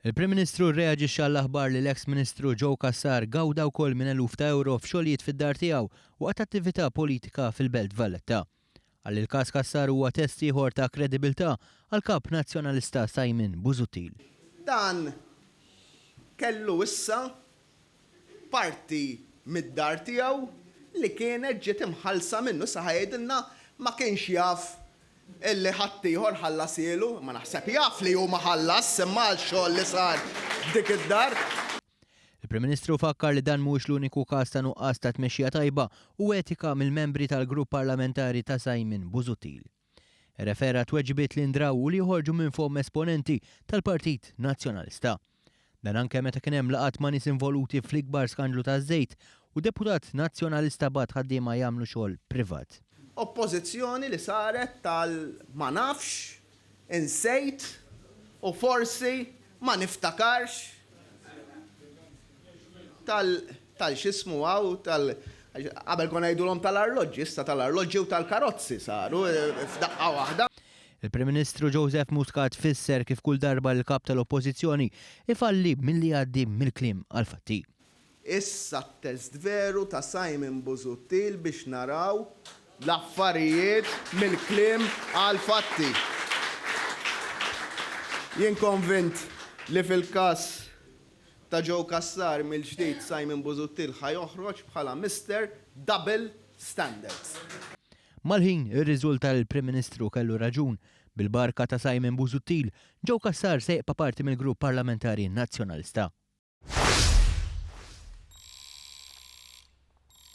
Il-Prim Ministru reaġixxa għall-aħbar li l-eks Ministru Joe Cassar gawda wkoll minn eluf ta' euro f'xogħlijiet fid-dar tiegħu waqt attività politika fil-Belt Valletta. Għal il-każ Cassar huwa test ieħor ta' kredibilità għall-kap nazzjonalista Simon Busuttil. Dan kellu issa parti mid-dar tiegħu li kienet ġiet imħallsa minnu sa ħajdilna ma kienx jaf illi ħaddieħor ħallasielu, ma naħseb jaf li huma ħallas imma l-xogħol li sar dik id-dar. Il-Prim Ministru fakkar li dan mhux l-uniku każ ta' nuqqas ta' tmexxija tajba u etika mill-membri tal-grupp parlamentari ta' Simon Busuttil. Refera tweġibiet li ndraw u li joħorġu minn fom esponenti tal-Partit Nazzjonalista. Dan anke meta kien hemm laqat ma' nies involuti fl-ikbar skandlu taż-żejt u deputat nazzjonalista bad ħaddiema jagħmlu xogħol privat. Oppożizzjoni li saret tal-ma nafx, insejt u forsi ma niftakarx tal-xismu għaw qabel kon ngħidulhom tal-arloġġi, issa tal-arloġġi u tal-karozzi saru f'daqqa waħda. Il-Prim Ministru Joseph Muscat fisser kif kull darba l-kap tal-Oppożizzjoni ifalli milli għaddi mill-kliem għal-fatti. Issa t-test veru ta' Simon Busuttil biex naraw l-affarijiet mill-kliem għal-fatti. Jien konvint li fil-każ ta' Joe Cassar mill-ġdid Simon Busuttil ħajoħroġ bħala Mr. Double Standards. Mal-ħin ir-riżulta l-Prim Ministru kellu raġun bil-barka ta' Simon Busuttil, Joe Cassar se jibqa' parti mill-grupp parlamentari nazzjonalista.